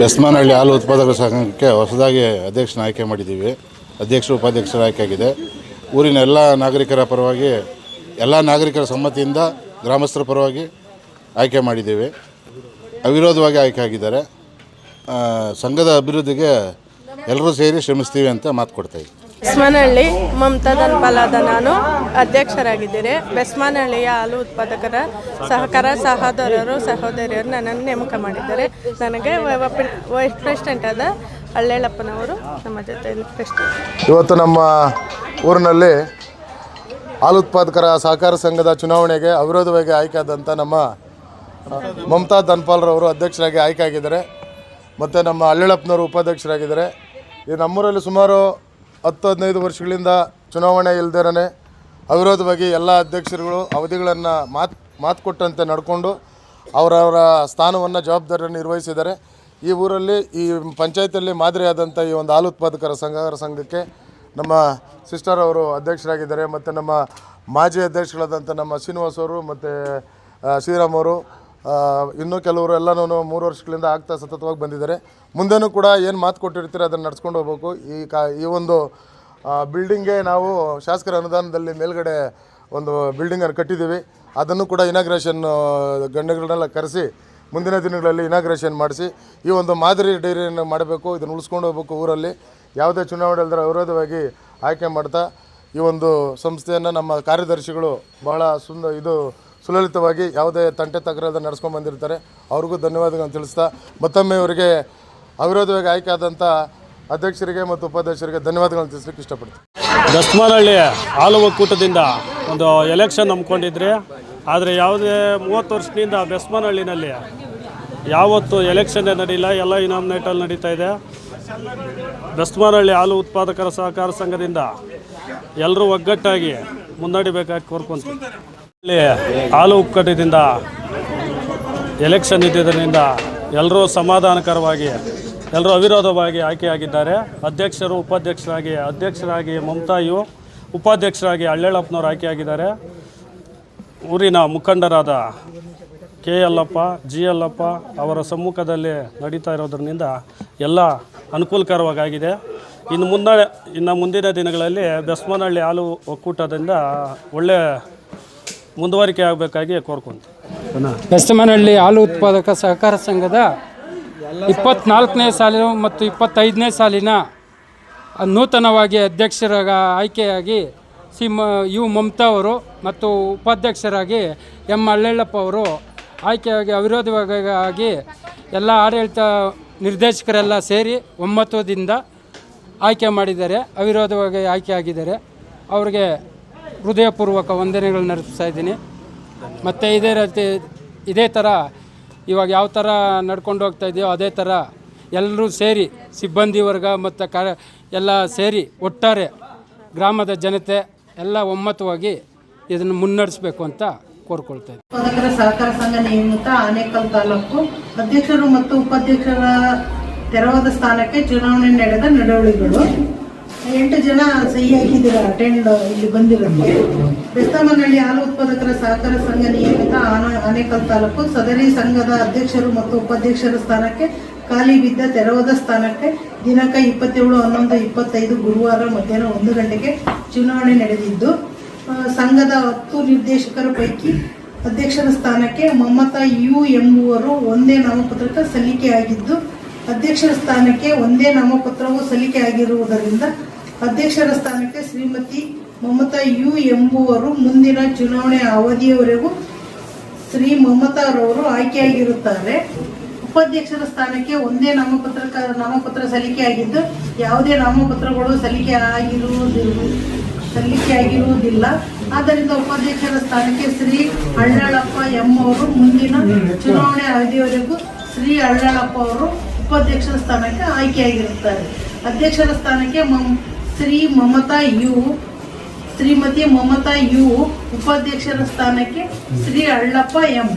ಬೆಸ್ಮಾನಹಳ್ಳಿ ಹಾಲು ಉತ್ಪಾದಕರ ಸಂಘಕ್ಕೆ ಹೊಸದಾಗಿ ಅಧ್ಯಕ್ಷನ ಆಯ್ಕೆ ಮಾಡಿದ್ದೀವಿ. ಅಧ್ಯಕ್ಷರು ಉಪಾಧ್ಯಕ್ಷರ ಆಯ್ಕೆ ಆಗಿದೆ. ಊರಿನ ಎಲ್ಲ ನಾಗರಿಕರ ಪರವಾಗಿ, ಎಲ್ಲ ನಾಗರಿಕರ ಸಮ್ಮತಿಯಿಂದ ಗ್ರಾಮಸ್ಥರ ಪರವಾಗಿ ಆಯ್ಕೆ ಮಾಡಿದ್ದೀವಿ. ಅವಿರೋಧವಾಗಿ ಆಯ್ಕೆ ಆಗಿದ್ದಾರೆ. ಸಂಘದ ಅಭಿವೃದ್ಧಿಗೆ ಎಲ್ಲರೂ ಸೇರಿ ಶ್ರಮಿಸ್ತೀವಿ ಅಂತ ಮಾತು ಕೊಡ್ತಾಯಿದ್ವಿ. ಬೆಸ್ಮಾನಹಳ್ಳಿ ಮಮತಾ ದನ್ಪಾಲಾದ ನಾನು ಅಧ್ಯಕ್ಷರಾಗಿದ್ದೇನೆ. ಬೆಸ್ಮಾನಹಳ್ಳಿಯ ಹಾಲು ಉತ್ಪಾದಕರ ಸಹಕಾರ ಸಹೋದರಿಯರು ನನ್ನನ್ನು ನೇಮಕ ಮಾಡಿದ್ದಾರೆ. ನನಗೆ ವೈಸ್ ಪ್ರೆಸಿಡೆಂಟ್ ಆದ ಹಳ್ಳೇಳಪ್ಪನವರು ನಮ್ಮ ಜೊತೆಯಲ್ಲಿ ಪ್ರೆಸಿಡೆಂಟ್. ಇವತ್ತು ನಮ್ಮ ಊರಿನಲ್ಲಿ ಹಾಲು ಉತ್ಪಾದಕರ ಸಹಕಾರ ಸಂಘದ ಚುನಾವಣೆಗೆ ಅವಿರೋಧವಾಗಿ ಆಯ್ಕೆಯಾದಂಥ ನಮ್ಮ ಮಮತಾ ದನ್ಪಾಲ್ರವರು ಅಧ್ಯಕ್ಷರಾಗಿ ಆಯ್ಕೆ ಆಗಿದ್ದಾರೆ. ಮತ್ತು ನಮ್ಮ ಹಳ್ಳೇಳಪ್ಪನವರು ಉಪಾಧ್ಯಕ್ಷರಾಗಿದ್ದಾರೆ. ಈ ನಮ್ಮೂರಲ್ಲಿ ಸುಮಾರು 10-15 ವರ್ಷಗಳಿಂದ ಚುನಾವಣೆ ಇಲ್ದಿರೇ ಅವಿರೋಧವಾಗಿ ಎಲ್ಲ ಅಧ್ಯಕ್ಷರುಗಳು ಅವಧಿಗಳನ್ನು ಮಾತು ಕೊಟ್ಟಂತೆ ನಡ್ಕೊಂಡು ಅವರವರ ಸ್ಥಾನವನ್ನು ಜವಾಬ್ದಾರಿಯನ್ನು ನಿರ್ವಹಿಸಿದ್ದಾರೆ. ಈ ಊರಲ್ಲಿ ಈ ಪಂಚಾಯತಿಯಲ್ಲಿ ಮಾದರಿಯಾದಂಥ ಈ ಒಂದು ಹಾಲು ಉತ್ಪಾದಕರ ಸಂಘಕ್ಕೆ ನಮ್ಮ ಸಿಸ್ಟರ್ ಅವರು ಅಧ್ಯಕ್ಷರಾಗಿದ್ದಾರೆ. ಮತ್ತು ನಮ್ಮ ಮಾಜಿ ಅಧ್ಯಕ್ಷಗಳಾದಂಥ ನಮ್ಮ ಶ್ರೀನಿವಾಸ್ ಅವರು ಮತ್ತು ಶ್ರೀರಾಮ್ ಅವರು, ಇನ್ನೂ ಕೆಲವರು ಎಲ್ಲನೂ 3 ವರ್ಷಗಳಿಂದ ಆಗ್ತಾ ಸತತವಾಗಿ ಬಂದಿದ್ದಾರೆ. ಮುಂದೆನೂ ಕೂಡ ಏನು ಮಾತು ಕೊಟ್ಟಿರ್ತೀರ ಅದನ್ನು ನಡ್ಸ್ಕೊಂಡು ಹೋಗ್ಬೇಕು. ಈ ಒಂದು ಬಿಲ್ಡಿಂಗ್ಗೆ ನಾವು ಶಾಸಕರ ಅನುದಾನದಲ್ಲಿ ಮೇಲ್ಗಡೆ ಒಂದು ಬಿಲ್ಡಿಂಗನ್ನು ಕಟ್ಟಿದ್ದೀವಿ. ಅದನ್ನು ಕೂಡ ಇನಾಗ್ರೇಷನ್ ಗಣ್ಯಗಳನ್ನೆಲ್ಲ ಕರೆಸಿ ಮುಂದಿನ ದಿನಗಳಲ್ಲಿ ಇನಾಗ್ರೇಷನ್ ಮಾಡಿಸಿ ಈ ಒಂದು ಮಾದರಿ ಡೈರಿಯನ್ನು ಮಾಡಬೇಕು. ಇದನ್ನು ಉಳಿಸ್ಕೊಂಡು ಹೋಗ್ಬೇಕು. ಊರಲ್ಲಿ ಯಾವುದೇ ಚುನಾವಣೆ ಇಲ್ಲದ್ರೆ ಅವಿರೋಧವಾಗಿ ಆಯ್ಕೆ ಮಾಡ್ತಾ ಈ ಒಂದು ಸಂಸ್ಥೆಯನ್ನು ನಮ್ಮ ಕಾರ್ಯದರ್ಶಿಗಳು ಬಹಳ ಸುಲಲಿತವಾಗಿ ಯಾವುದೇ ತಂಟೆ ತಕರಾರು ನಡೆಸ್ಕೊಂಡು ಬಂದಿರ್ತಾರೆ. ಅವ್ರಿಗೂ ಧನ್ಯವಾದಗಳನ್ನು ತಿಳಿಸ್ತಾ ಮತ್ತೊಮ್ಮೆ ಇವರಿಗೆ ಅವಿರೋಧವಾಗಿ ಆಯ್ಕೆ ಆದಂಥ ಅಧ್ಯಕ್ಷರಿಗೆ ಮತ್ತು ಉಪಾಧ್ಯಕ್ಷರಿಗೆ ಧನ್ಯವಾದಗಳನ್ನು ತಿಳಿಸ್ಲಿಕ್ಕೆ ಇಷ್ಟಪಡ್ತೀನಿ. ಬೆಸ್ಮಾನಹಳ್ಳಿ ಹಾಲು ಒಕ್ಕೂಟದಿಂದ ಒಂದು ಎಲೆಕ್ಷನ್ ನಂಬ್ಕೊಂಡಿದ್ರಿ. ಆದರೆ ಯಾವುದೇ 30 ವರ್ಷದಿಂದ ಬೆಸ್ಮಾನಹಳ್ಳಿನಲ್ಲಿ ಯಾವತ್ತೂ ಎಲೆಕ್ಷನ್ನೇ ನಡೀಲ್ಲ. ಎಲ್ಲ ಇನಾಮಿನೇಟಲ್ಲಿ ನಡೀತಾ ಇದೆ. ಬೆಸ್ಮಾನಹಳ್ಳಿ ಹಾಲು ಉತ್ಪಾದಕರ ಸಹಕಾರ ಸಂಘದಿಂದ ಎಲ್ಲರೂ ಒಗ್ಗಟ್ಟಾಗಿ ಮುನ್ನಡಿಬೇಕಾಗಿ ಕೋರ್ಕೊಂತೀವಿ. ಇಲ್ಲಿ ಹಾಲು ಒಕ್ಕೂಟದಿಂದ ಎಲೆಕ್ಷನ್ ಇದ್ದಿದ್ದರಿಂದ ಎಲ್ಲರೂ ಸಮಾಧಾನಕರವಾಗಿ ಎಲ್ಲರೂ ಅವಿರೋಧವಾಗಿ ಆಯ್ಕೆಯಾಗಿದ್ದಾರೆ. ಅಧ್ಯಕ್ಷರಾಗಿ ಮಮತಾ ಉಪಾಧ್ಯಕ್ಷರಾಗಿ ಹಳ್ಳೇಳಪ್ಪನವರು ಆಯ್ಕೆಯಾಗಿದ್ದಾರೆ. ಊರಿನ ಮುಖಂಡರಾದ ಕೆ ಯಲ್ಲಪ್ಪ, ಜಿ ಯಲ್ಲಪ್ಪ ಅವರ ಸಮ್ಮುಖದಲ್ಲಿ ನಡೀತಾ ಇರೋದ್ರಿಂದ ಎಲ್ಲ ಅನುಕೂಲಕರವಾಗಿದೆ. ಇನ್ನು ಮುಂದಿನ ದಿನಗಳಲ್ಲಿ ಬೆಸ್ಮಾನಹಳ್ಳಿ ಹಾಲು ಒಕ್ಕೂಟದಿಂದ ಒಳ್ಳೆ ಮುಂದುವರಿಕೆ ಆಗಬೇಕಾಗಿ ಕೋರ್ಕೊಂತೀವಿ. ಬೆಸ್ಮಾನಹಳ್ಳಿ ಹಾಲು ಉತ್ಪಾದಕ ಸಹಕಾರ ಸಂಘದ 24ನೇ ಸಾಲಿನ ಮತ್ತು 25ನೇ ಸಾಲಿನ ನೂತನವಾಗಿ ಅಧ್ಯಕ್ಷರಾಗ ಆಯ್ಕೆಯಾಗಿ ಮಮತಾ ಅವರು ಮತ್ತು ಉಪಾಧ್ಯಕ್ಷರಾಗಿ ಹಳ್ಳೇಳಪ್ಪ ಅವರು ಆಯ್ಕೆಯಾಗಿ ಅವಿರೋಧವಾಗಿ ಎಲ್ಲ ಆಡಳಿತ ನಿರ್ದೇಶಕರೆಲ್ಲ ಸೇರಿ ಒಮ್ಮತದಿಂದ ಆಯ್ಕೆ ಮಾಡಿದ್ದಾರೆ. ಅವಿರೋಧವಾಗಿ ಆಯ್ಕೆಯಾಗಿದ್ದಾರೆ. ಅವರಿಗೆ ಹೃದಯಪೂರ್ವಕ ವಂದನೆಗಳನ್ನ ಅರ್ಪಿಸ್ತಾ ಇದ್ದೀನಿ. ಮತ್ತು ಇದೇ ಥರ ಇವಾಗ ಯಾವ ಥರ ನಡ್ಕೊಂಡು ಹೋಗ್ತಾ ಇದೆಯೋ ಅದೇ ಥರ ಎಲ್ಲರೂ ಸೇರಿ ಸಿಬ್ಬಂದಿ ವರ್ಗ ಮತ್ತು ಎಲ್ಲ ಸೇರಿ ಒಟ್ಟಾರೆ ಗ್ರಾಮದ ಜನತೆ ಎಲ್ಲ ಒಮ್ಮತವಾಗಿ ಇದನ್ನು ಮುನ್ನಡೆಸಬೇಕು ಅಂತ ಕೋರ್ಕೊಳ್ತಾ ಇದ್ದೀನಿ. ಉತ್ಪಾದಕರ ಸಹಕಾರ ಸಂಘ ನಿಯಮಿತ ಆನೇಕಲ್ ತಾಲೂಕು ಅಧ್ಯಕ್ಷರು ಮತ್ತು ಉಪಾಧ್ಯಕ್ಷರ ತೆರವಾದ ಸ್ಥಾನಕ್ಕೆ ಚುನಾವಣೆ ನಡೆದ ನಡವಳಿಕೆಗಳು 8 ಜನ ಸಹಿ ಹಾಕಿದ್ದೀರಾ ಅಟೆಂಡ್ ಇಲ್ಲಿ ಬಂದಿರೋದು. ಬೆಸ್ಮಾನಹಳ್ಳಿ ಹಾಲು ಉತ್ಪಾದಕರ ಸಹಕಾರ ಸಂಘ ನಿಯಮಿತ ಆನೇಕಲ್ ತಾಲೂಕು ಸದರಿ ಸಂಘದ ಅಧ್ಯಕ್ಷರು ಮತ್ತು ಉಪಾಧ್ಯಕ್ಷರ ಸ್ಥಾನಕ್ಕೆ ಖಾಲಿ ಬಿದ್ದ ತೆರವಾದ ಸ್ಥಾನಕ್ಕೆ ದಿನಾಂಕ 27/11/25 ಗುರುವಾರ ಮಧ್ಯಾಹ್ನ 1 ಗಂಟೆಗೆ ಚುನಾವಣೆ ನಡೆದಿದ್ದು, ಸಂಘದ 10 ನಿರ್ದೇಶಕರ ಪೈಕಿ ಅಧ್ಯಕ್ಷರ ಸ್ಥಾನಕ್ಕೆ ಮಮತಾ ಎಂಬುವರು ಒಂದೇ ನಾಮಪತ್ರ ಸಲ್ಲಿಕೆಯಾಗಿದ್ದು, ಅಧ್ಯಕ್ಷರ ಸ್ಥಾನಕ್ಕೆ ಒಂದೇ ನಾಮಪತ್ರವು ಸಲ್ಲಿಕೆ ಆಗಿರುವುದರಿಂದ ಅಧ್ಯಕ್ಷರ ಸ್ಥಾನಕ್ಕೆ ಶ್ರೀಮತಿ ಮಮತಾ ಎಂಬುವರು ಮುಂದಿನ ಚುನಾವಣೆ ಅವಧಿಯವರೆಗೂ ಶ್ರೀ ಮಮತಾರವರು ಆಯ್ಕೆಯಾಗಿರುತ್ತಾರೆ. ಉಪಾಧ್ಯಕ್ಷರ ಸ್ಥಾನಕ್ಕೆ ಒಂದೇ ನಾಮಪತ್ರ ಸಲ್ಲಿಕೆಯಾಗಿದ್ದು, ಯಾವುದೇ ನಾಮಪತ್ರಗಳು ಸಲ್ಲಿಕೆಯಾಗಿರುವುದಿಲ್ಲ. ಆದ್ದರಿಂದ ಉಪಾಧ್ಯಕ್ಷರ ಸ್ಥಾನಕ್ಕೆ ಶ್ರೀ ಹಳ್ಳೇಳಪ್ಪ ಅವರು ಮುಂದಿನ ಚುನಾವಣೆ ಅವಧಿಯವರೆಗೂ ಶ್ರೀ ಹಳ್ಳೇಳಪ್ಪ ಅವರು ಉಪಾಧ್ಯಕ್ಷರ ಸ್ಥಾನಕ್ಕೆ ಆಯ್ಕೆಯಾಗಿರುತ್ತಾರೆ. ಅಧ್ಯಕ್ಷರ ಸ್ಥಾನಕ್ಕೆ ಶ್ರೀಮತಿ ಮಮತಾ ಉಪಾಧ್ಯಕ್ಷರ ಸ್ಥಾನಕ್ಕೆ ಶ್ರೀ ಹಳ್ಳಪ್ಪ ಎಂ.